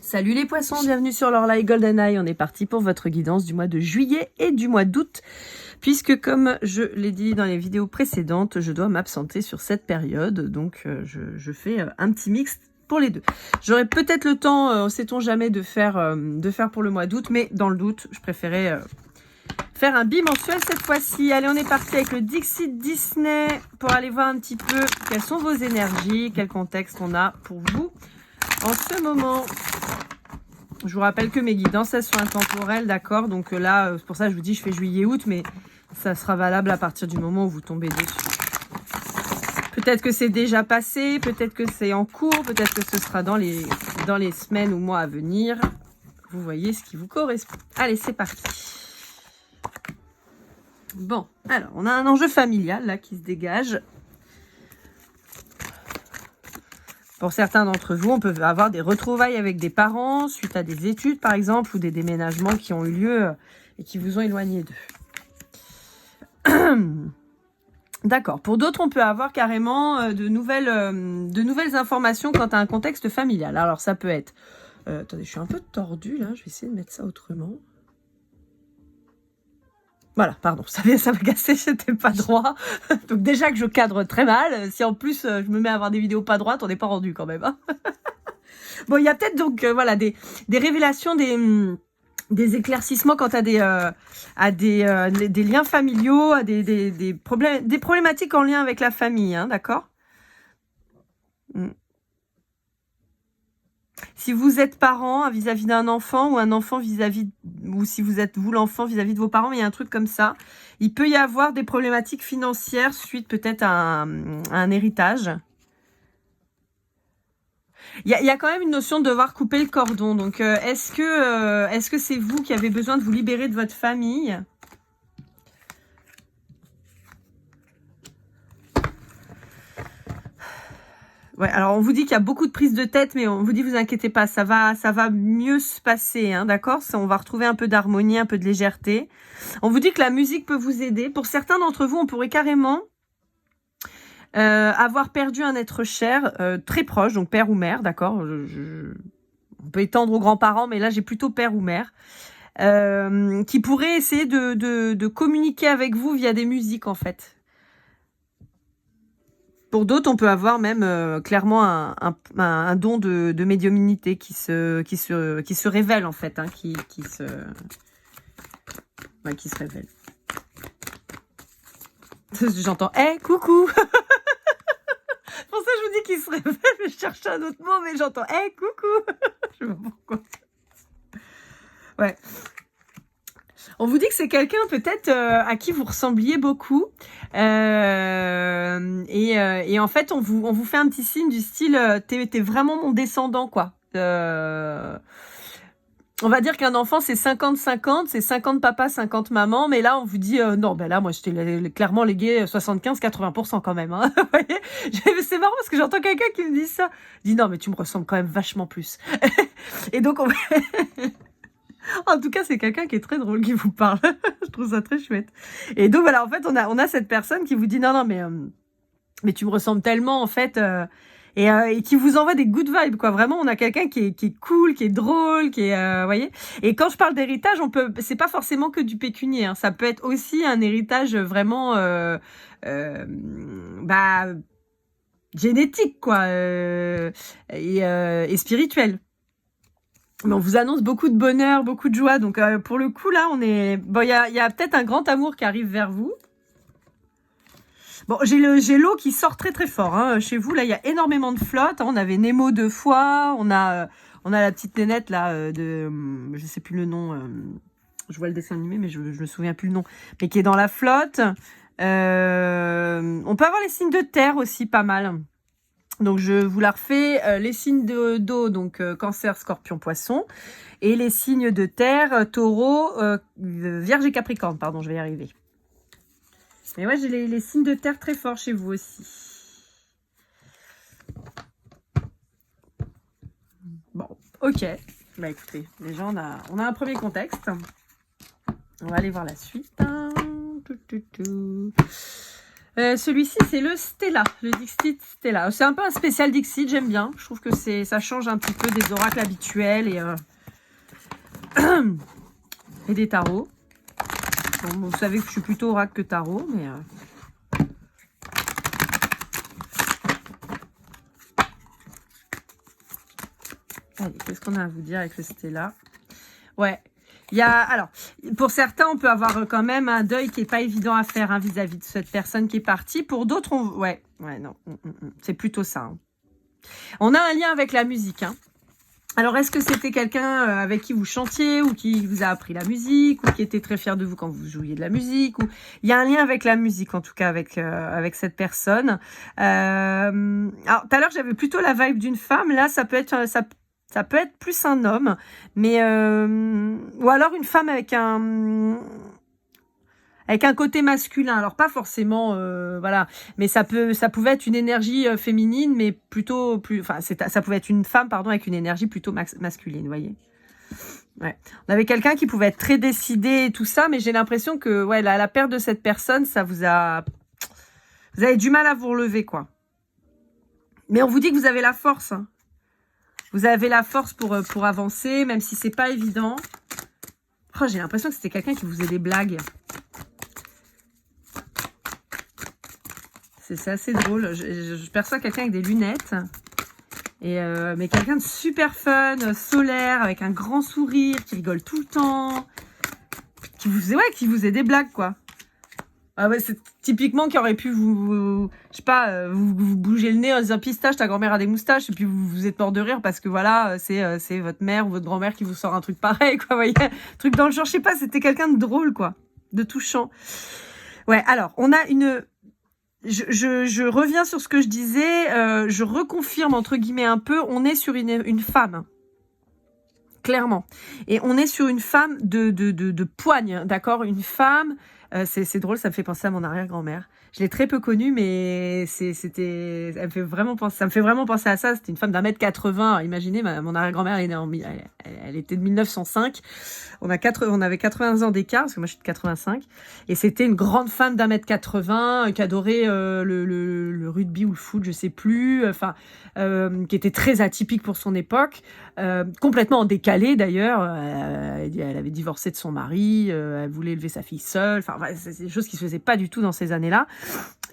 Salut les poissons, bienvenue sur l'Orlaï Golden Eye. On est parti pour votre guidance du mois de juillet et du mois d'août. Puisque comme je l'ai dit dans les vidéos précédentes, je dois m'absenter sur cette période. Donc je fais un petit mix pour les deux. J'aurai peut-être le temps, sait-on jamais, de faire pour le mois d'août. Mais dans le doute, je préférais faire un bimensuel cette fois-ci. Allez, on est parti avec le Dixit Disney pour aller voir un petit peu quelles sont vos énergies, quel contexte on a pour vous en ce moment. Je vous rappelle que mes guidances, elles sont intemporelles, d'accord? Donc là, c'est pour ça que je vous dis, je fais juillet-août, mais ça sera valable à partir du moment où vous tombez dessus. Peut-être que c'est déjà passé, peut-être que c'est en cours, peut-être que ce sera dans les semaines ou mois à venir. Vous voyez ce qui vous correspond. Allez, c'est parti. Bon, alors, on a un enjeu familial, là, qui se dégage. Pour certains d'entre vous, on peut avoir des retrouvailles avec des parents suite à des études, par exemple, ou des déménagements qui ont eu lieu et qui vous ont éloigné d'eux. D'accord. Pour d'autres, on peut avoir carrément de nouvelles informations quant à un contexte familial. Alors, ça peut être... attendez, je suis un peu tordue, là. Je vais essayer de mettre ça autrement. Voilà, pardon, ça m'a cassé, j'étais pas droit. Donc déjà que je cadre très mal, si en plus je me mets à avoir des vidéos pas droites, on n'est pas rendu quand même. Hein. Bon, il y a peut-être donc voilà des révélations, des éclaircissements quant à des liens familiaux, à des problématiques en lien avec la famille, hein, d'accord? Si vous êtes parent vis-à-vis d'un enfant ou un enfant vis-à-vis, ou si vous êtes vous l'enfant vis-à-vis de vos parents, mais il y a un truc comme ça, il peut y avoir des problématiques financières suite peut-être à un héritage. Il y a quand même une notion de devoir couper le cordon. Donc est-ce que c'est vous qui avez besoin de vous libérer de votre famille ? Ouais, alors on vous dit qu'il y a beaucoup de prises de tête, mais on vous dit, vous inquiétez pas, ça va mieux se passer, hein, d'accord? On va retrouver un peu d'harmonie, un peu de légèreté. On vous dit que la musique peut vous aider. Pour certains d'entre vous, on pourrait carrément avoir perdu un être cher, très proche, donc père ou mère, d'accord? On peut étendre aux grands-parents, mais là j'ai plutôt père ou mère, qui pourrait essayer de communiquer avec vous via des musiques en fait. Pour d'autres, on peut avoir même clairement un don de médiumnité qui se révèle en fait, hein, qui se révèle. J'entends, hey, coucou. Pour ça, je vous dis qu'il se révèle, mais je cherche un autre mot, mais j'entends, hey, coucou. Je sais pas pourquoi. Ouais. On vous dit que c'est quelqu'un peut-être à qui vous ressembliez beaucoup. Et en fait, on vous fait un petit signe du style t'es vraiment mon descendant, quoi. On va dire qu'un enfant, c'est 50-50, c'est 50 papa, 50 maman, mais là, on vous dit, non, ben là, moi, je t'ai clairement légué 75-80% quand même. Hein. C'est marrant parce que j'entends quelqu'un qui me dit ça. Il dit, non, mais tu me ressembles quand même vachement plus. Et donc, en tout cas, c'est quelqu'un qui est très drôle qui vous parle. Je trouve ça très chouette. Et donc, voilà, en fait, on a cette personne qui vous dit, non, mais tu me ressembles tellement, en fait... Et qui vous envoie des good vibes, quoi. Vraiment, on a quelqu'un qui est cool, qui est drôle, qui est, voyez. Et quand je parle d'héritage, c'est pas forcément que du pécunier, hein. Ça peut être aussi un héritage vraiment, génétique, quoi, et spirituel. Mais on vous annonce beaucoup de bonheur, beaucoup de joie. Donc, pour le coup, là, on est, bon, il y a peut-être un grand amour qui arrive vers vous. Bon, j'ai l'eau qui sort très très fort, hein. Chez vous, là, il y a énormément de flotte, hein. On avait Nemo 2 fois, on a la petite nénette, là, je sais plus le nom, je vois le dessin animé, mais je me souviens plus le nom, mais qui est dans la flotte. On peut avoir les signes de terre aussi, pas mal. Donc, je vous la refais, les signes d'eau, donc Cancer, Scorpion, Poisson, et les signes de terre, Taureau, Vierge et Capricorne, pardon, je vais y arriver. Et ouais, j'ai les signes de terre très forts chez vous aussi. Bon, ok. Bah écoutez, déjà on a un premier contexte. On va aller voir la suite. Celui-ci, c'est le Stella, le Dixit Stella. C'est un peu un spécial Dixit, j'aime bien. Je trouve que ça change un petit peu des oracles habituels et des tarots. Bon, vous savez que je suis plutôt oracle que tarot, mais... Allez, qu'est-ce qu'on a à vous dire avec le Stella? Ouais. Alors, pour certains, on peut avoir quand même un deuil qui est pas évident à faire vis-à-vis de cette personne qui est partie. Pour d'autres, ouais, non, c'est plutôt ça. Hein. On a un lien avec la musique. Hein. Alors, est-ce que c'était quelqu'un avec qui vous chantiez ou qui vous a appris la musique ou qui était très fier de vous quand vous jouiez de la musique ou... Il y a un lien avec la musique, en tout cas, avec cette personne. Alors, tout à l'heure, j'avais plutôt la vibe d'une femme. Là, ça peut être plus un homme, mais ou alors une femme avec un côté masculin. Alors pas forcément, voilà, mais ça pouvait être une énergie féminine, mais ça pouvait être une femme, pardon, avec une énergie plutôt masculine, vous voyez. Ouais. On avait quelqu'un qui pouvait être très décidé et tout ça, mais j'ai l'impression que ouais, la perte de cette personne, vous avez du mal à vous relever, quoi. Mais on vous dit que vous avez la force. Hein. Vous avez la force pour avancer, même si c'est pas évident. Oh, j'ai l'impression que c'était quelqu'un qui vous faisait des blagues. C'est assez drôle. Je perçois quelqu'un avec des lunettes. Mais quelqu'un de super fun, solaire, avec un grand sourire, qui rigole tout le temps. Qui vous faisait des blagues, quoi. Ah ouais, c'est typiquement qui aurait pu je sais pas, vous bouger le nez en disant pistache, ta grand-mère a des moustaches, et puis vous êtes mort de rire parce que voilà, c'est votre mère ou votre grand-mère qui vous sort un truc pareil, quoi, vous voyez, un truc dans le genre, je sais pas, c'était quelqu'un de drôle, quoi, de touchant. Ouais, alors, on a je reviens sur ce que je disais, je reconfirme, entre guillemets, un peu, on est sur une femme. Clairement. Et on est sur une femme de poigne, d'accord? Une femme... c'est drôle, ça me fait penser à mon arrière-grand-mère. Je l'ai très peu connue, mais ça me fait vraiment penser à ça. C'était une femme d'1m80. Imaginez, mon arrière-grand-mère, elle était de 1905. On avait 80 ans d'écart, parce que moi je suis de 85. Et c'était une grande femme d'1m80 qui adorait le rugby ou le foot, je sais plus. Enfin, qui était très atypique pour son époque. Complètement en décalé d'ailleurs. Elle avait divorcé de son mari. Elle voulait élever sa fille seule. Enfin, c'est des choses qui se faisaient pas du tout dans ces années-là.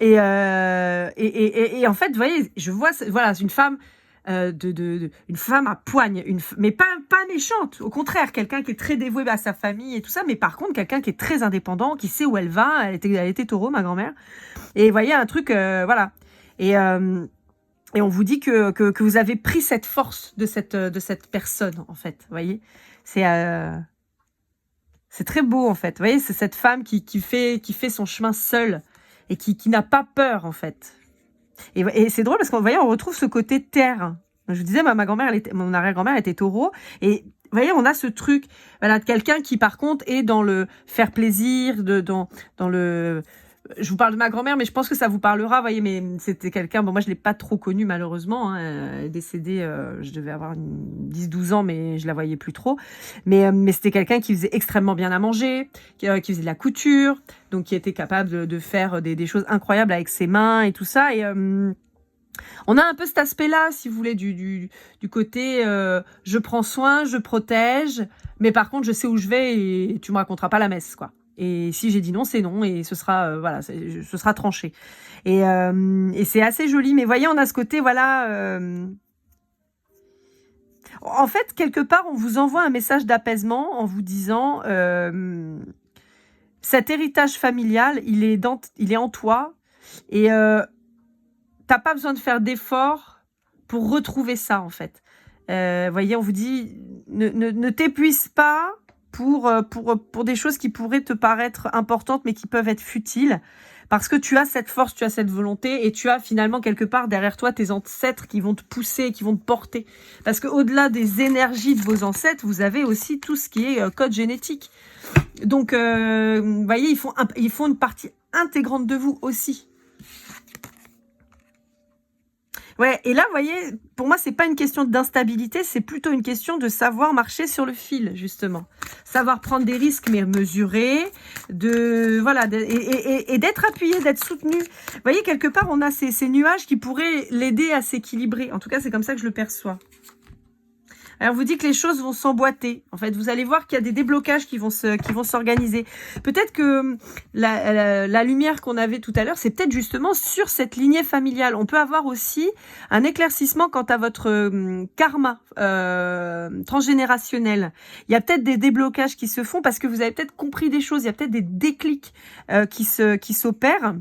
Et en fait, vous voyez, je vois, voilà, une femme une femme à poigne, mais pas méchante. Au contraire, quelqu'un qui est très dévoué à sa famille et tout ça. Mais par contre, quelqu'un qui est très indépendant, qui sait où elle va. Elle était taureau, ma grand-mère. Et vous voyez un truc, voilà. Et on vous dit que vous avez pris cette force de cette personne, en fait. Vous voyez, c'est très beau, en fait. Vous voyez, c'est cette femme qui fait son chemin seule et qui n'a pas peur, en fait. Et c'est drôle parce qu'on voyez, on retrouve ce côté terre. Je vous disais, mon arrière-grand-mère était taureau. Et vous voyez, on a ce truc, voilà, de quelqu'un qui, par contre, est dans le faire plaisir, dans le... Je vous parle de ma grand-mère, mais je pense que ça vous parlera, vous voyez, mais c'était quelqu'un, bon, moi je l'ai pas trop connue malheureusement, hein, elle est décédée, je devais avoir 10-12 ans, mais je la voyais plus trop, mais c'était quelqu'un qui faisait extrêmement bien à manger, qui faisait de la couture, donc qui était capable de faire des choses incroyables avec ses mains et tout ça, et on a un peu cet aspect-là, si vous voulez, du côté je prends soin, je protège, mais par contre je sais où je vais et tu me raconteras pas la messe, quoi. Et si j'ai dit non, c'est non, et ce sera voilà, ce sera tranché. Et c'est assez joli, mais voyez, on a ce côté, voilà. En fait, quelque part, on vous envoie un message d'apaisement en vous disant cet héritage familial, il est en toi, et t'as pas besoin de faire d'efforts pour retrouver ça, en fait. Voyez, on vous dit ne t'épuise pas pour des choses qui pourraient te paraître importantes, mais qui peuvent être futiles, parce que tu as cette force, tu as cette volonté, et tu as finalement quelque part derrière toi tes ancêtres qui vont te pousser, qui vont te porter. Parce qu'au-delà des énergies de vos ancêtres, vous avez aussi tout ce qui est code génétique. Donc, vous voyez, ils font une partie intégrante de vous aussi. Ouais, et là, vous voyez, pour moi, c'est pas une question d'instabilité, c'est plutôt une question de savoir marcher sur le fil, justement. Savoir prendre des risques, mais mesurés, et d'être appuyé, d'être soutenu. Vous voyez, quelque part, on a ces nuages qui pourraient l'aider à s'équilibrer. En tout cas, c'est comme ça que je le perçois. Alors, on vous dit que les choses vont s'emboîter. En fait, vous allez voir qu'il y a des déblocages qui vont s'organiser. Peut-être que la lumière qu'on avait tout à l'heure, c'est peut-être justement sur cette lignée familiale. On peut avoir aussi un éclaircissement quant à votre karma transgénérationnel. Il y a peut-être des déblocages qui se font parce que vous avez peut-être compris des choses. Il y a peut-être des déclics qui s'opèrent.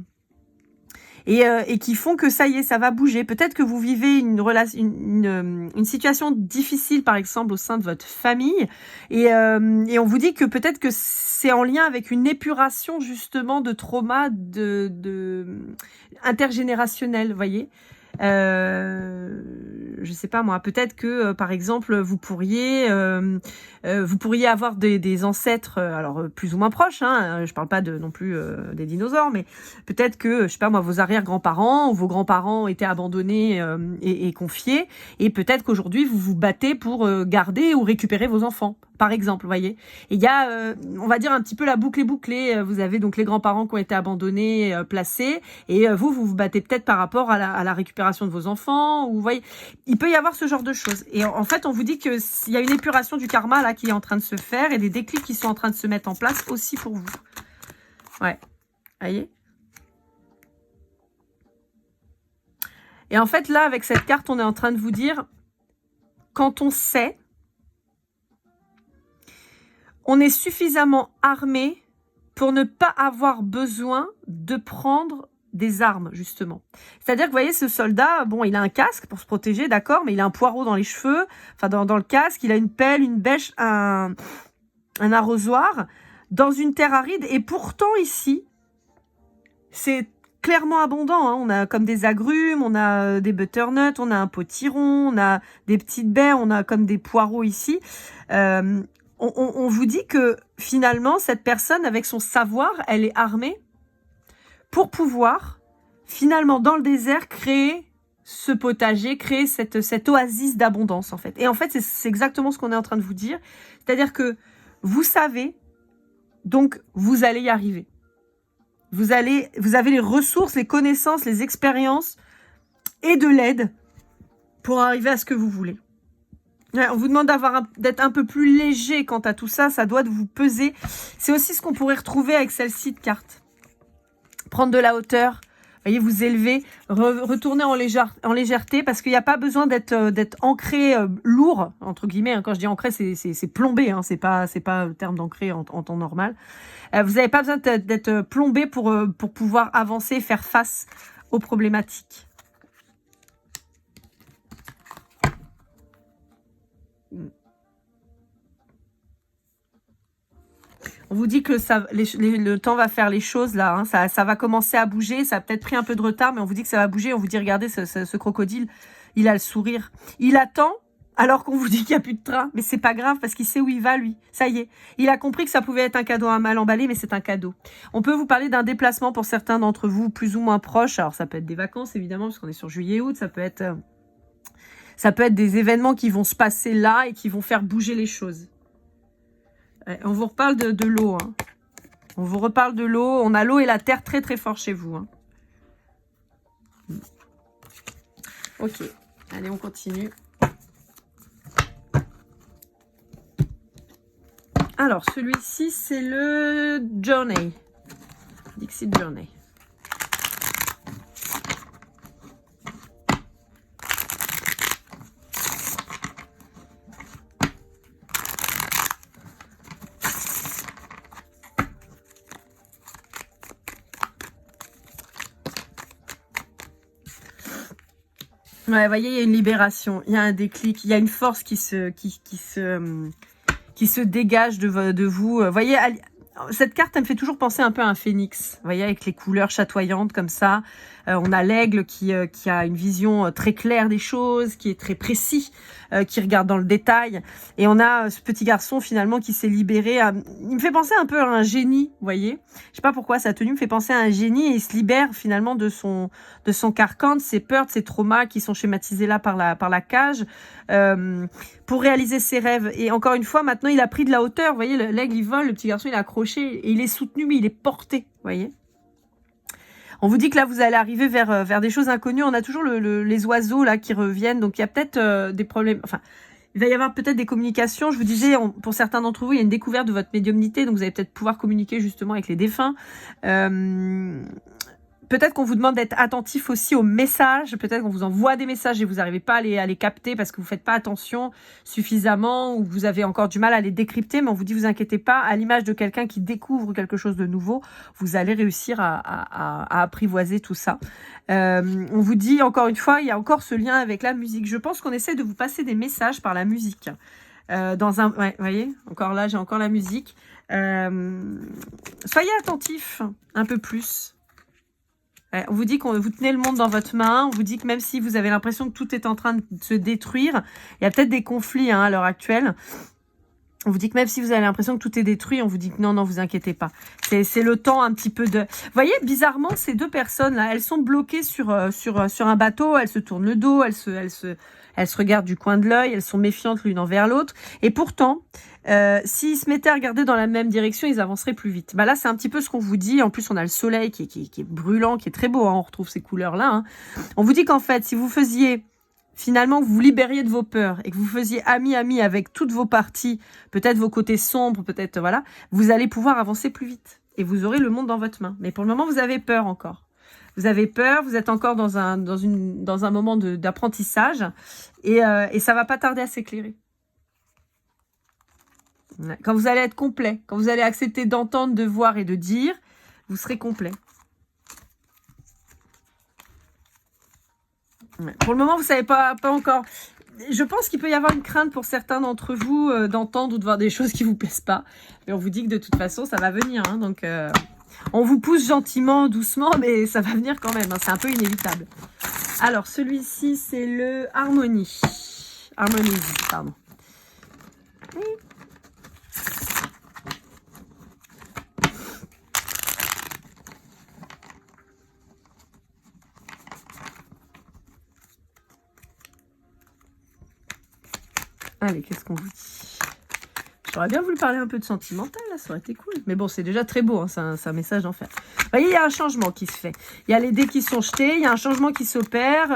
Et qui font que ça y est, ça va bouger. Peut-être que vous vivez une situation difficile, par exemple, au sein de votre famille, et on vous dit que peut-être que c'est en lien avec une épuration, justement, de trauma intergénérationnel, vous voyez. Je sais pas moi, peut-être que par exemple vous pourriez avoir des ancêtres alors plus ou moins proches, hein, je parle pas non plus des dinosaures, mais peut-être que je sais pas moi, vos arrière-grands-parents ou vos grands-parents étaient abandonnés et confiés, et peut-être qu'aujourd'hui vous vous battez pour garder ou récupérer vos enfants, par exemple, vous voyez. Et il y a on va dire un petit peu la boucle est bouclée. Vous avez donc les grands-parents qui ont été abandonnés, placés, et vous battez peut-être par rapport à la récupération de vos enfants, ou vous voyez, il peut y avoir ce genre de choses. Et en fait, on vous dit que il y a une épuration du karma là qui est en train de se faire, et des déclics qui sont en train de se mettre en place aussi pour vous. Ouais, vous voyez. Et en fait, là, avec cette carte, on est en train de vous dire, quand on sait, on est suffisamment armé pour ne pas avoir besoin de prendre des armes, justement. C'est-à-dire que, vous voyez, ce soldat, bon, il a un casque pour se protéger, d'accord, mais il a un poireau dans les cheveux, enfin, dans le casque, il a une pelle, une bêche, un arrosoir, dans une terre aride, et pourtant, ici, c'est clairement abondant, hein. On a comme des agrumes, on a des butternuts, on a un potiron, on a des petites baies, on a comme des poireaux ici. On vous dit que finalement, cette personne, avec son savoir, elle est armée pour pouvoir, finalement, dans le désert, créer ce potager, créer cette oasis d'abondance, en fait. Et en fait, c'est exactement ce qu'on est en train de vous dire. C'est-à-dire que vous savez, donc vous allez y arriver. Vous avez les ressources, les connaissances, les expériences et de l'aide pour arriver à ce que vous voulez. Ouais, on vous demande d'être un peu plus léger quant à tout ça. Ça doit vous peser. C'est aussi ce qu'on pourrait retrouver avec celle-ci de carte. Prendre de la hauteur, voyez, vous élever, retourner en légèreté, parce qu'il n'y a pas besoin d'être ancré lourd, entre guillemets, hein. Quand je dis ancré, c'est plombé, hein. C'est pas le terme d'ancré en temps normal. Vous n'avez pas besoin d'être plombé pour pouvoir avancer et faire face aux problématiques. On vous dit que le temps va faire les choses là, hein. Ça va commencer à bouger. Ça a peut-être pris un peu de retard, mais on vous dit que ça va bouger. On vous dit, regardez, ce crocodile, il a le sourire. Il attend alors qu'on vous dit qu'il n'y a plus de train. Mais c'est pas grave parce qu'il sait où il va, lui. Ça y est. Il a compris que ça pouvait être un cadeau à mal emballé, mais c'est un cadeau. On peut vous parler d'un déplacement pour certains d'entre vous, plus ou moins proches. Alors, ça peut être des vacances, évidemment, parce qu'on est sur juillet-août. Ça peut être des événements qui vont se passer là et qui vont faire bouger les choses. On vous reparle de l'eau, hein. On vous reparle de l'eau. On a l'eau et la terre très très fort chez vous, hein. Ok, allez, on continue. Alors, celui-ci, c'est le Journey. Dixit Journey. Ouais, vous voyez, il y a une libération, il y a un déclic, il y a une force qui se dégage de vous. Vous voyez, cette carte, elle me fait toujours penser un peu à un phénix. Vous voyez, avec les couleurs chatoyantes comme ça. On a l'aigle qui a une vision très claire des choses, qui est très précis, qui regarde dans le détail. Et on a ce petit garçon finalement qui s'est libéré. Il me fait penser un peu à un génie, vous voyez. Je sais pas pourquoi sa tenue me fait penser à un génie et il se libère finalement de son carcan, de ses peurs, de ses traumas qui sont schématisés là par la cage, pour réaliser ses rêves. Et encore une fois, maintenant il a pris de la hauteur. Vous voyez, l'aigle il vole, le petit garçon il est accroché et il est soutenu, mais il est porté, vous voyez. On vous dit que là, vous allez arriver vers des choses inconnues. On a toujours les oiseaux là qui reviennent. Donc, il y a peut-être des problèmes. Enfin, il va y avoir peut-être des communications. Je vous disais, pour certains d'entre vous, il y a une découverte de votre médiumnité. Donc, vous allez peut-être pouvoir communiquer justement avec les défunts. Peut-être qu'on vous demande d'être attentif aussi aux messages. Peut-être qu'on vous envoie des messages et vous n'arrivez pas à les capter parce que vous ne faites pas attention suffisamment ou que vous avez encore du mal à les décrypter. Mais on vous dit, vous inquiétez pas, à l'image de quelqu'un qui découvre quelque chose de nouveau, vous allez réussir à apprivoiser tout ça. On vous dit, encore une fois, il y a encore ce lien avec la musique. Je pense qu'on essaie de vous passer des messages par la musique. Ouais, vous voyez, encore là, j'ai encore la musique. Soyez attentifs un peu plus. On vous dit qu'on vous tenez le monde dans votre main. On vous dit que même si vous avez l'impression que tout est en train de se détruire, il y a peut-être des conflits à l'heure actuelle. On vous dit que même si vous avez l'impression que tout est détruit, on vous dit que non, vous inquiétez pas. C'est le temps un petit peu de... Vous voyez, bizarrement, ces deux personnes-là, elles sont bloquées sur un bateau, elles se tournent le dos, elles se regardent du coin de l'œil, elles sont méfiantes l'une envers l'autre. Et pourtant, s'ils se mettaient à regarder dans la même direction, ils avanceraient plus vite. Bah là, c'est un petit peu ce qu'on vous dit. En plus, on a le soleil qui est brûlant, qui est très beau. On retrouve ces couleurs-là. On vous dit qu'en fait, si vous faisiez... Finalement, que vous libériez de vos peurs et que vous faisiez ami avec toutes vos parties, peut-être vos côtés sombres, peut-être, voilà, vous allez pouvoir avancer plus vite. Et vous aurez le monde dans votre main. Mais pour le moment, vous avez peur encore. Vous avez peur, vous êtes encore dans un moment d'apprentissage. Et ça va pas tarder à s'éclairer. Quand vous allez être complet, quand vous allez accepter d'entendre, de voir et de dire, vous serez complet. Pour le moment, vous savez pas encore. Je pense qu'il peut y avoir une crainte pour certains d'entre vous d'entendre ou de voir des choses qui vous plaisent pas. Mais on vous dit que de toute façon, ça va venir. Donc, on vous pousse gentiment, doucement, mais ça va venir quand même. C'est un peu inévitable. Alors, celui-ci, c'est le Harmonie. Harmonie, pardon. Allez, qu'est-ce qu'on vous dit? J'aurais bien voulu parler un peu de sentimental, là, ça aurait été cool. Mais bon, c'est déjà très beau, c'est un message d'enfer. Vous voyez, il y a un changement qui se fait. Il y a les dés qui sont jetés, il y a un changement qui s'opère.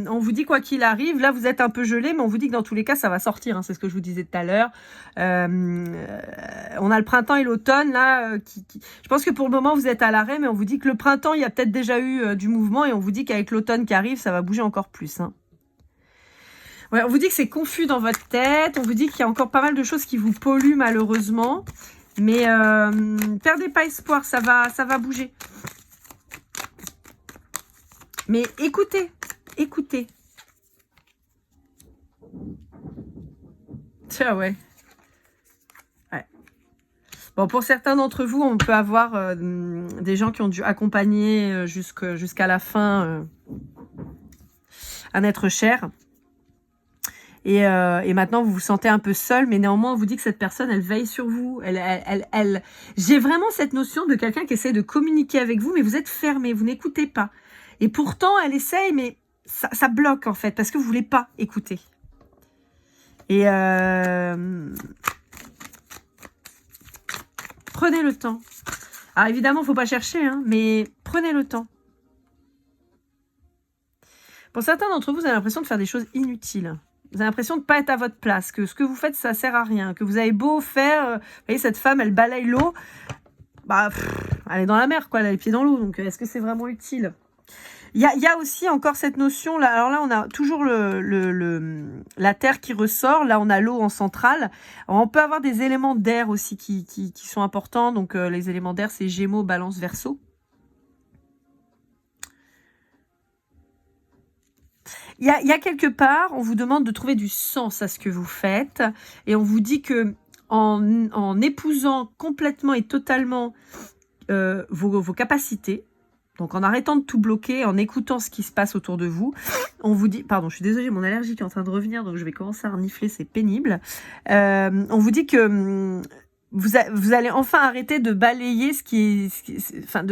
On vous dit quoi qu'il arrive, là, vous êtes un peu gelé, mais on vous dit que dans tous les cas, ça va sortir. C'est ce que je vous disais tout à l'heure. On a le printemps et l'automne, là. Je pense que pour le moment, vous êtes à l'arrêt, mais on vous dit que le printemps, il y a peut-être déjà eu du mouvement, et on vous dit qu'avec l'automne qui arrive, ça va bouger encore plus, Ouais, on vous dit que c'est confus dans votre tête. On vous dit qu'il y a encore pas mal de choses qui vous polluent malheureusement. Mais perdez pas espoir, ça va bouger. Mais écoutez. Tiens, ouais. Bon, pour certains d'entre vous, on peut avoir des gens qui ont dû accompagner jusqu'à la fin un être cher. Et maintenant, vous vous sentez un peu seul, mais néanmoins, on vous dit que cette personne, elle veille sur vous. J'ai vraiment cette notion de quelqu'un qui essaie de communiquer avec vous, mais vous êtes fermé, vous n'écoutez pas. Et pourtant, elle essaye, mais ça bloque, en fait, parce que vous voulez pas écouter. Et prenez le temps. Alors, évidemment, il ne faut pas chercher, mais prenez le temps. Pour certains d'entre vous, vous avez l'impression de faire des choses inutiles. Vous avez l'impression de ne pas être à votre place, que ce que vous faites, ça sert à rien, que vous avez beau faire... vous voyez, cette femme, elle balaye l'eau. Elle est dans la mer, quoi, elle a les pieds dans l'eau, donc est-ce que c'est vraiment utile? Il y a aussi encore cette notion, là. Alors là, on a toujours la terre qui ressort, là, on a l'eau en centrale. Alors, on peut avoir des éléments d'air aussi qui sont importants, donc les éléments d'air, c'est Gémeaux, Balance, Verseau. Il y a quelque part, on vous demande de trouver du sens à ce que vous faites. Et on vous dit que en épousant complètement et totalement vos capacités, Donc en arrêtant de tout bloquer, en écoutant ce qui se passe autour de vous, on vous dit, pardon, je suis désolée, mon allergie qui est en train de revenir, donc je vais commencer à renifler, c'est pénible. On vous dit que vous allez enfin arrêter de balayer ce qui est enfin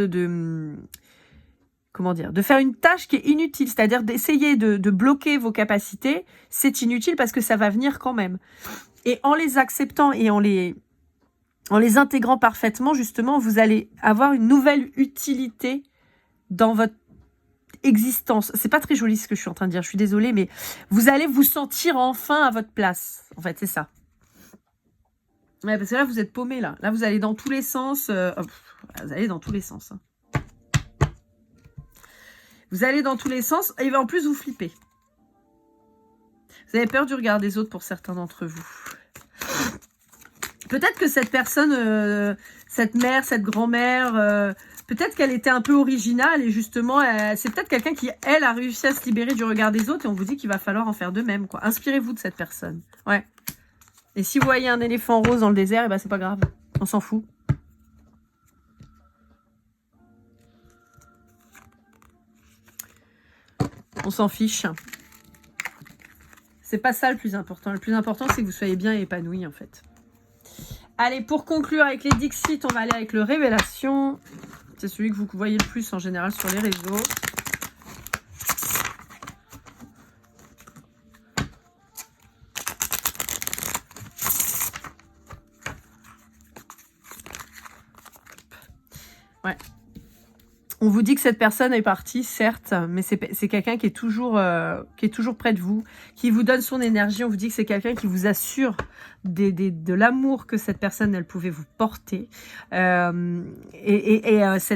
comment dire, de faire une tâche qui est inutile, c'est-à-dire d'essayer de bloquer vos capacités, c'est inutile parce que ça va venir quand même. Et en les acceptant et en les intégrant parfaitement, justement, vous allez avoir une nouvelle utilité dans votre existence. C'est pas très joli ce que je suis en train de dire, je suis désolée, mais vous allez vous sentir enfin à votre place. En fait, c'est ça. Ouais, parce que là, vous êtes paumé, là. Là, vous allez dans tous les sens. Vous allez dans tous les sens. Hein. Vous allez dans tous les sens et en plus, vous flippez. Vous avez peur du regard des autres pour certains d'entre vous. Peut-être que cette personne, cette mère, cette grand-mère, peut-être qu'elle était un peu originale et justement, c'est peut-être quelqu'un qui, elle, a réussi à se libérer du regard des autres et on vous dit qu'il va falloir en faire de même, quoi. Inspirez-vous de cette personne. Ouais. Et si vous voyez un éléphant rose dans le désert, eh ben c'est pas grave. On s'en fout. On s'en fiche. C'est pas ça le plus important. Le plus important, c'est que vous soyez bien épanoui, en fait. Allez, pour conclure avec les Dixit, on va aller avec le Révélation. C'est celui que vous voyez le plus en général sur les réseaux. Ouais. On vous dit que cette personne est partie, certes, mais c'est quelqu'un qui est toujours près de vous, qui vous donne son énergie. On vous dit que c'est quelqu'un qui vous assure de l'amour que cette personne, elle pouvait vous porter. Cette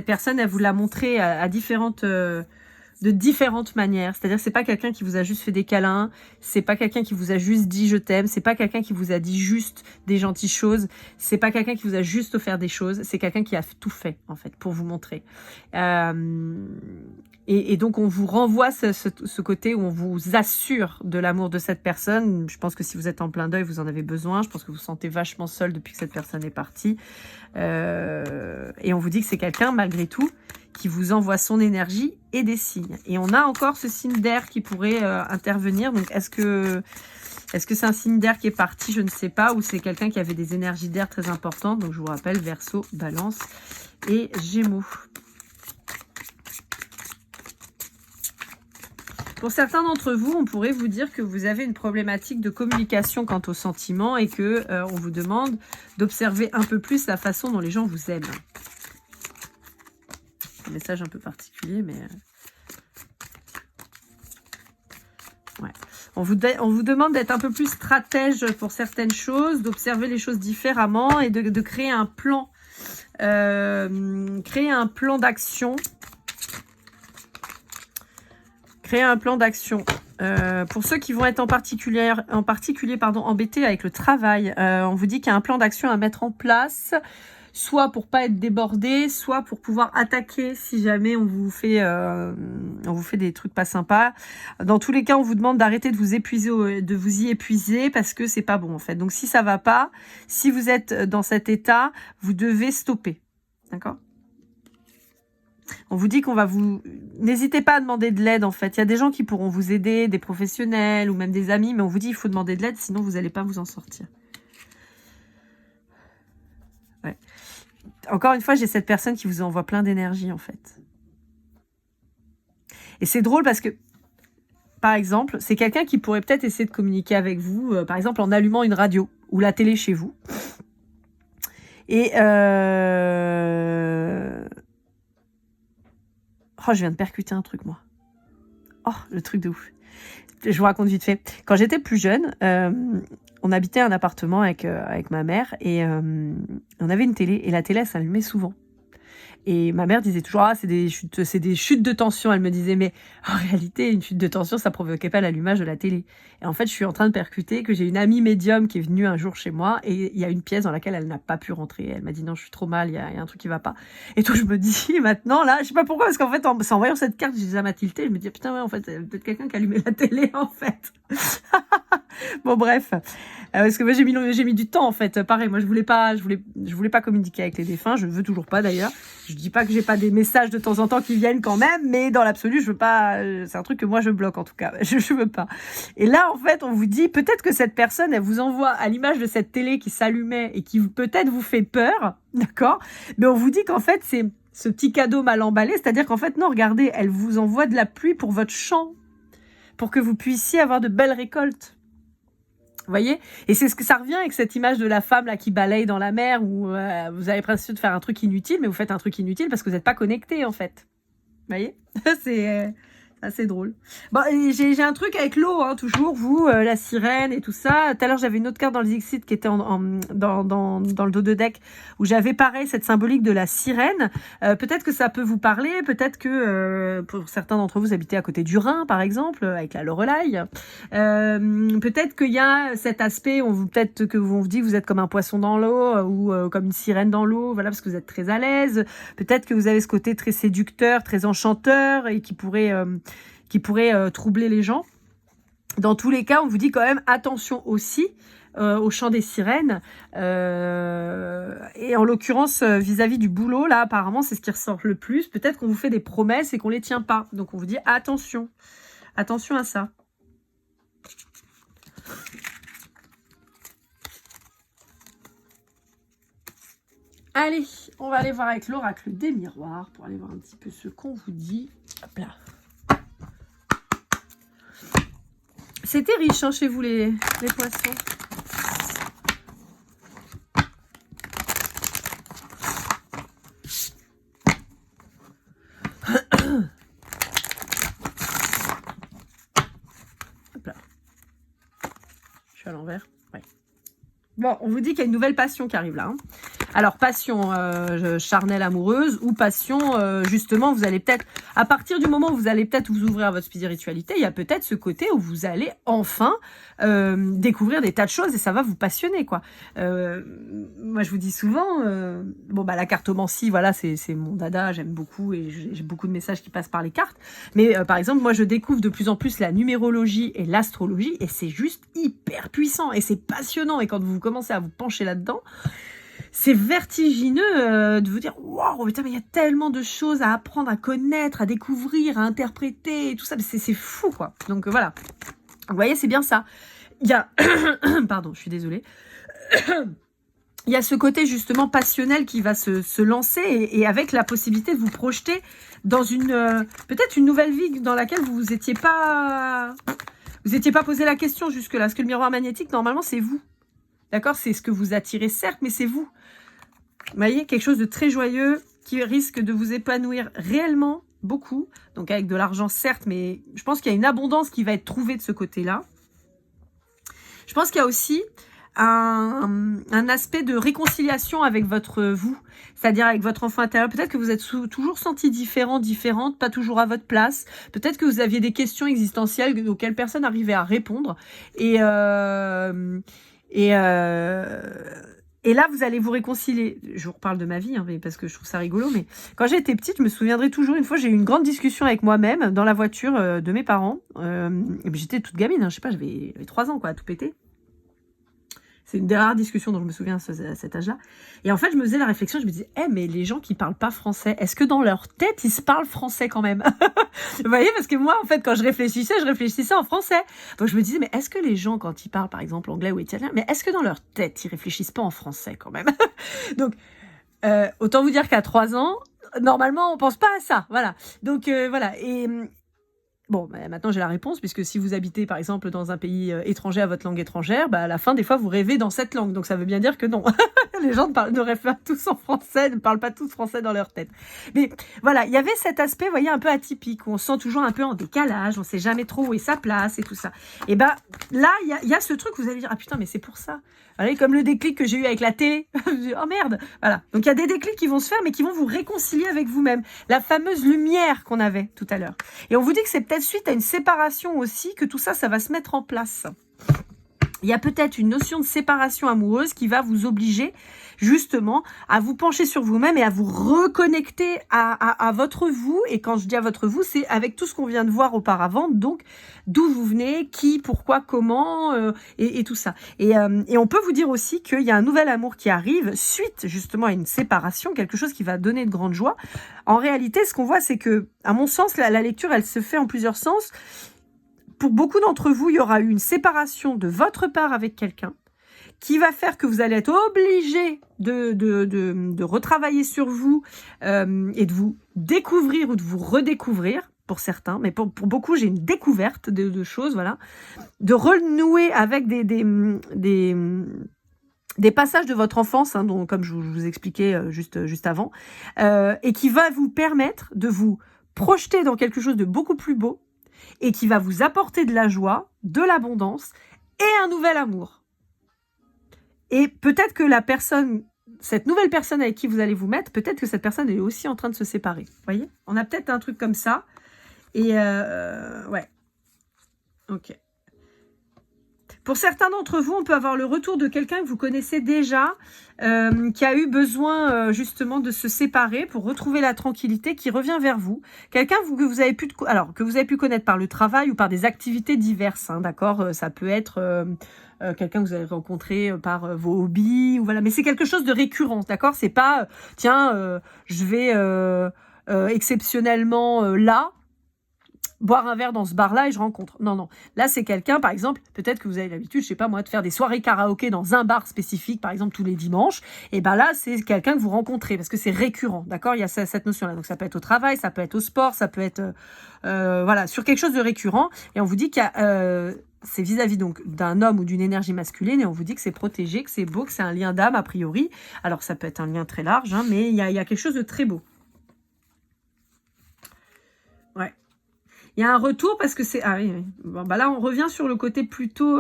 personne, elle vous l'a montré de différentes manières. C'est-à-dire que c'est pas quelqu'un qui vous a juste fait des câlins, c'est pas quelqu'un qui vous a juste dit je t'aime, c'est pas quelqu'un qui vous a dit juste des gentilles choses, c'est pas quelqu'un qui vous a juste offert des choses, c'est quelqu'un qui a tout fait en fait pour vous montrer. Et donc on vous renvoie ce côté où on vous assure de l'amour de cette personne. Je pense que si vous êtes en plein deuil, vous en avez besoin. Je pense que vous vous sentez vachement seul depuis que cette personne est partie. Et on vous dit que c'est quelqu'un malgré tout qui vous envoie son énergie et des signes. Et on a encore ce signe d'air qui pourrait intervenir. Donc, est-ce que c'est un signe d'air qui est parti? Je ne sais pas. Ou c'est quelqu'un qui avait des énergies d'air très importantes. Donc, je vous rappelle, Verseau, Balance et Gémeaux. Pour certains d'entre vous, on pourrait vous dire que vous avez une problématique de communication quant aux sentiments et que on vous demande d'observer un peu plus la façon dont les gens vous aiment. Un message un peu particulier, mais... Ouais. On vous demande d'être un peu plus stratège pour certaines choses, d'observer les choses différemment et de créer un plan. Créer un plan d'action. Créer un plan d'action. Pour ceux qui vont être en particulier embêtés avec le travail, on vous dit qu'il y a un plan d'action à mettre en place, soit pour pas être débordé, soit pour pouvoir attaquer si jamais on vous fait des trucs pas sympas. Dans tous les cas, on vous demande d'arrêter de vous y épuiser parce que c'est pas bon en fait. Donc si ça va pas, si vous êtes dans cet état, vous devez stopper. D'accord ? On vous dit qu'on va vous... N'hésitez pas à demander de l'aide en fait. Il y a des gens qui pourront vous aider, des professionnels ou même des amis, mais on vous dit qu'il faut demander de l'aide, sinon vous n'allez pas vous en sortir. Ouais. Encore une fois, j'ai cette personne qui vous envoie plein d'énergie en fait. Et c'est drôle parce que, par exemple, c'est quelqu'un qui pourrait peut-être essayer de communiquer avec vous, par exemple en allumant une radio ou la télé chez vous. Et... Oh, je viens de percuter un truc, moi. Oh, le truc de ouf. Je vous raconte vite fait. Quand j'étais plus jeune, on habitait un appartement avec ma mère et on avait une télé et la télé, elle s'allumait souvent. Et ma mère disait toujours, ah, c'est des chutes de tension. Elle me disait, mais en réalité, une chute de tension, ça provoquait pas l'allumage de la télé. Et en fait, je suis en train de percuter que j'ai une amie médium qui est venue un jour chez moi et il y a une pièce dans laquelle elle n'a pas pu rentrer. Elle m'a dit, non, je suis trop mal, il y a un truc qui va pas. Et donc, je me dis, maintenant, là, je sais pas pourquoi, parce qu'en fait, en voyant cette carte, je disais à Mathilde, je me dis, putain, ouais, en fait, c'est peut-être quelqu'un qui a allumé la télé, en fait. Bon, bref. Parce que moi, j'ai mis du temps, en fait. Pareil, moi, je voulais pas communiquer avec les défunts. Je veux toujours pas, d'ailleurs. Je dis pas que j'ai pas des messages de temps en temps qui viennent quand même, mais dans l'absolu, je veux pas. C'est un truc que moi je bloque en tout cas. Je veux pas. Et là, en fait, on vous dit peut-être que cette personne, elle vous envoie à l'image de cette télé qui s'allumait et qui peut-être vous fait peur, d'accord? Mais on vous dit qu'en fait, c'est ce petit cadeau mal emballé, c'est-à-dire qu'en fait, non, regardez, elle vous envoie de la pluie pour votre champ, pour que vous puissiez avoir de belles récoltes. Vous voyez? Et c'est ce que ça revient avec cette image de la femme là qui balaye dans la mer où vous avez l'impression de faire un truc inutile, mais vous faites un truc inutile parce que vous n'êtes pas connecté en fait. Vous voyez? C'est assez drôle. Bon, j'ai un truc avec l'eau, hein, toujours, vous, la sirène et tout ça. Tout à l'heure, j'avais une autre carte dans le Dixit qui était dans le dos de deck où j'avais pareil cette symbolique de la sirène. Peut-être que ça peut vous parler, peut-être que pour certains d'entre vous habitez à côté du Rhin, par exemple, avec la Loreley. Peut-être qu'il y a cet aspect, peut-être que vous dit vous êtes comme un poisson dans l'eau ou comme une sirène dans l'eau, voilà, parce que vous êtes très à l'aise. Peut-être que vous avez ce côté très séducteur, très enchanteur et qui pourrait troubler les gens. Dans tous les cas, on vous dit quand même attention aussi au chant des sirènes. Et en l'occurrence, vis-à-vis du boulot, là, apparemment, c'est ce qui ressort le plus. Peut-être qu'on vous fait des promesses et qu'on les tient pas. Donc, on vous dit attention. Attention à ça. Allez, on va aller voir avec l'oracle des miroirs pour aller voir un petit peu ce qu'on vous dit. Hop là. C'était riche hein, chez vous les poissons. Hop là. Je suis à l'envers. Ouais. Bon, on vous dit qu'il y a une nouvelle passion qui arrive là. Hein. Alors, passion charnelle amoureuse ou passion, justement, vous allez peut-être, à partir du moment où vous allez peut-être vous ouvrir à votre spiritualité, il y a peut-être ce côté où vous allez enfin découvrir des tas de choses et ça va vous passionner, quoi. Moi, je vous dis souvent, la cartomancie, voilà, c'est mon dada, j'aime beaucoup et j'ai beaucoup de messages qui passent par les cartes. Mais par exemple, moi, je découvre de plus en plus la numérologie et l'astrologie et c'est juste hyper puissant et c'est passionnant. Et quand vous commencez à vous pencher là-dedans, c'est vertigineux de vous dire waouh, putain, mais il y a tellement de choses à apprendre, à connaître, à découvrir, à interpréter et tout ça, c'est fou quoi. Donc voilà. Vous voyez, c'est bien ça. Il y a pardon, je suis désolée. Il y a ce côté justement passionnel qui va se lancer et avec la possibilité de vous projeter dans une peut-être une nouvelle vie dans laquelle vous étiez pas posé la question jusque-là. Parce que le miroir magnétique, normalement, c'est vous. D'accord? C'est ce que vous attirez, certes, mais c'est vous. Vous voyez, quelque chose de très joyeux qui risque de vous épanouir réellement beaucoup. Donc avec de l'argent, certes, mais je pense qu'il y a une abondance qui va être trouvée de ce côté-là. Je pense qu'il y a aussi un aspect de réconciliation avec votre vous, c'est-à-dire avec votre enfant intérieur. Peut-être que vous êtes toujours senti différente, pas toujours à votre place. Peut-être que vous aviez des questions existentielles auxquelles personne n'arrivait à répondre. Et là, vous allez vous réconcilier. Je vous reparle de ma vie, hein, parce que je trouve ça rigolo. Mais quand j'étais petite, je me souviendrai toujours, une fois, j'ai eu une grande discussion avec moi-même dans la voiture de mes parents. Et puis j'étais toute gamine, hein, je sais pas, j'avais 3 ans, quoi, à tout péter. C'est une des rares discussions dont je me souviens à cet âge-là. Et en fait, je me faisais la réflexion, je me disais, mais les gens qui parlent pas français, est-ce que dans leur tête, ils se parlent français quand même? Vous voyez, parce que moi, en fait, quand je réfléchissais en français. Donc je me disais, mais est-ce que les gens, quand ils parlent, par exemple, anglais ou italien, mais est-ce que dans leur tête, ils réfléchissent pas en français quand même? Donc, autant vous dire qu'à 3 ans, normalement, on pense pas à ça. Voilà. Donc, voilà. Et bon, maintenant j'ai la réponse, puisque si vous habitez par exemple dans un pays étranger à votre langue étrangère, à la fin des fois vous rêvez dans cette langue, donc ça veut bien dire que non. Les gens ne rêvent pas tous en français, ne parlent pas tous français dans leur tête. Mais voilà, il y avait cet aspect, vous voyez, un peu atypique, où on se sent toujours un peu en décalage, on sait jamais trop où est sa place et tout ça. Et là, il y a ce truc où vous allez dire, ah putain, mais c'est pour ça. Vous voyez, comme le déclic que j'ai eu avec la télé. Oh merde, voilà. Donc il y a des déclics qui vont se faire, mais qui vont vous réconcilier avec vous-même. La fameuse lumière qu'on avait tout à l'heure. Et on vous dit que c'est peut-être suite à une séparation aussi que tout ça, ça va se mettre en place. il y a peut-être une notion de séparation amoureuse qui va vous obliger justement à vous pencher sur vous-même et à vous reconnecter à votre vous. Et quand je dis à votre vous, c'est avec tout ce qu'on vient de voir auparavant. Donc, d'où vous venez, qui, pourquoi, comment, et tout ça. Et on peut vous dire aussi qu'il y a un nouvel amour qui arrive suite justement à une séparation, quelque chose qui va donner de grande joie. En réalité, ce qu'on voit, c'est que, à mon sens, la lecture, elle se fait en plusieurs sens. Pour beaucoup d'entre vous, il y aura eu une séparation de votre part avec quelqu'un qui va faire que vous allez être obligé de retravailler sur vous et de vous découvrir ou de vous redécouvrir pour certains. Mais pour beaucoup, j'ai une découverte de choses, voilà. De renouer avec des passages de votre enfance, hein, dont, comme je vous expliquais juste avant, et qui va vous permettre de vous projeter dans quelque chose de beaucoup plus beau, et qui va vous apporter de la joie, de l'abondance et un nouvel amour. Et peut-être que cette nouvelle personne avec qui vous allez vous mettre, peut-être que cette personne est aussi en train de se séparer. Vous voyez? On a peut-être un truc comme ça. Et ouais. Ok. Pour certains d'entre vous, on peut avoir le retour de quelqu'un que vous connaissez déjà, qui a eu besoin justement de se séparer pour retrouver la tranquillité, qui revient vers vous. Quelqu'un que vous avez pu connaître par le travail ou par des activités diverses, hein, d'accord. Ça peut être quelqu'un que vous avez rencontré par vos hobbies, ou voilà. Mais c'est quelque chose de récurrent, d'accord. C'est pas tiens, je vais exceptionnellement là boire un verre dans ce bar-là et je rencontre. Non, non. Là, c'est quelqu'un, par exemple, peut-être que vous avez l'habitude, je sais pas moi, de faire des soirées karaoké dans un bar spécifique, par exemple, tous les dimanches. Et ben là, c'est quelqu'un que vous rencontrez parce que c'est récurrent, d'accord? Il y a cette notion-là. Donc, ça peut être au travail, ça peut être au sport, ça peut être, voilà, sur quelque chose de récurrent. Et on vous dit qu'il y a, c'est vis-à-vis donc d'un homme ou d'une énergie masculine, et on vous dit que c'est protégé, que c'est beau, que c'est un lien d'âme, a priori. Alors, ça peut être un lien très large, hein, mais il y a quelque chose de très beau. Ouais. Il y a un retour parce que c'est... Ah oui, oui. Bon, bah là, on revient sur le côté plutôt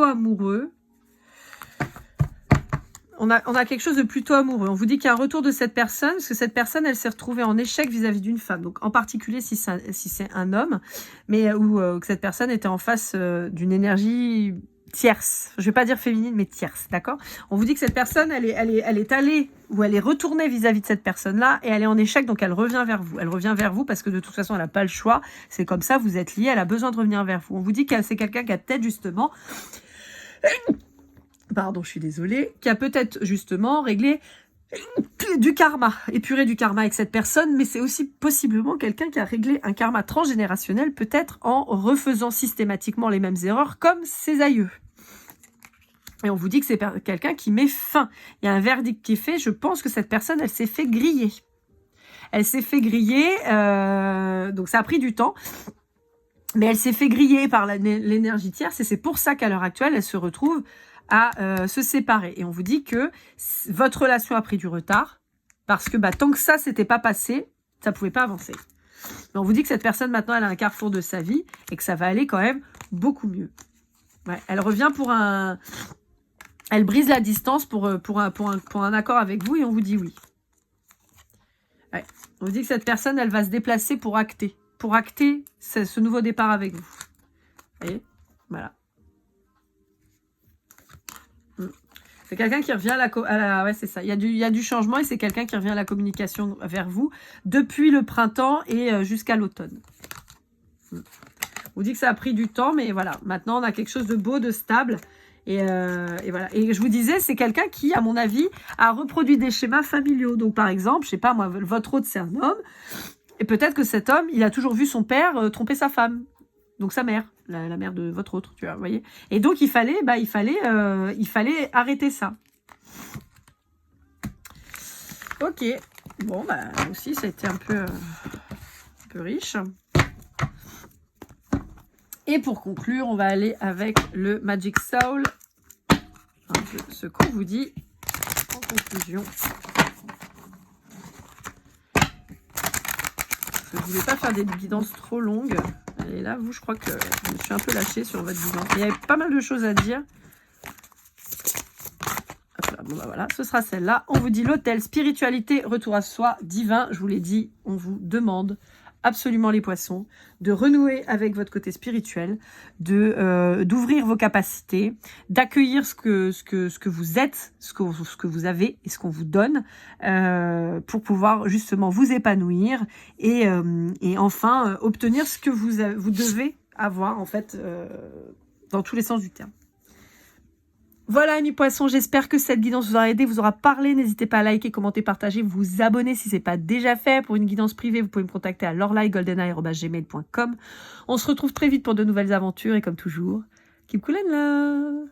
amoureux. On a quelque chose de plutôt amoureux. On vous dit qu'il y a un retour de cette personne, parce que cette personne, elle s'est retrouvée en échec vis-à-vis d'une femme. Donc, en particulier, si c'est un homme, mais ou que cette personne était en face d'une énergie tierce. Je vais pas dire féminine, mais tierce, d'accord? On vous dit que cette personne, elle est allée, ou elle est retournée vis-à-vis de cette personne-là, et elle est en échec, donc elle revient vers vous. Elle revient vers vous parce que de toute façon, elle n'a pas le choix. C'est comme ça, vous êtes liés, elle a besoin de revenir vers vous. On vous dit que c'est quelqu'un qui a peut-être justement... Pardon, je suis désolée, qui a peut-être justement réglé du karma, épuré du karma avec cette personne, mais c'est aussi possiblement quelqu'un qui a réglé un karma transgénérationnel, peut-être en refaisant systématiquement les mêmes erreurs comme ses aïeux. Et on vous dit que c'est quelqu'un qui met fin. Il y a un verdict qui est fait, je pense que cette personne, elle s'est fait griller. Elle s'est fait griller, donc ça a pris du temps. Mais elle s'est fait griller par l'énergie tierce, et c'est pour ça qu'à l'heure actuelle, elle se retrouve à se séparer. Et on vous dit que votre relation a pris du retard, parce que tant que ça s'était pas passé, ça pouvait pas avancer. Mais on vous dit que cette personne, maintenant, elle a un carrefour de sa vie, et que ça va aller quand même beaucoup mieux. Ouais, elle revient pour un... Elle brise la distance pour un accord avec vous, et on vous dit oui. Ouais. On vous dit que cette personne, elle va se déplacer pour acter ce nouveau départ avec vous. Vous voyez? Voilà. C'est quelqu'un qui revient ouais, c'est ça. Il y a du changement, et c'est quelqu'un qui revient à la communication vers vous depuis le printemps et jusqu'à l'automne. On vous dit que ça a pris du temps, mais voilà. Maintenant, on a quelque chose de beau, de stable. Et voilà. Et je vous disais, c'est quelqu'un qui, à mon avis, a reproduit des schémas familiaux. Donc, par exemple, je sais pas, moi, votre autre, c'est un homme. Et peut-être que cet homme, il a toujours vu son père tromper sa femme. Donc sa mère, la mère de votre autre, tu vois, vous voyez. Et donc il fallait arrêter ça. Ok. Bon, aussi, ça a été un peu riche. Et pour conclure, on va aller avec le Magic Soul. Ce qu'on vous dit en conclusion. Je ne voulais pas faire des guidances trop longues. Et là, je crois que je me suis un peu lâchée sur votre guidance. Il y avait pas mal de choses à dire. Hop là, bon, voilà, ce sera celle-là. On vous dit l'hôtel, spiritualité, retour à soi, divin. Je vous l'ai dit, on vous demande absolument les poissons, de renouer avec votre côté spirituel, d'ouvrir vos capacités, d'accueillir ce que vous êtes, ce que vous avez et ce qu'on vous donne, pour pouvoir justement vous épanouir et enfin obtenir ce que vous devez avoir en fait dans tous les sens du terme. Voilà, amis poissons, j'espère que cette guidance vous aura aidé, vous aura parlé. N'hésitez pas à liker, commenter, partager, vous abonner si ce n'est pas déjà fait. Pour une guidance privée, vous pouvez me contacter à lorlaigoldeneye@gmail.com. On se retrouve très vite pour de nouvelles aventures et comme toujours, keep cool and love.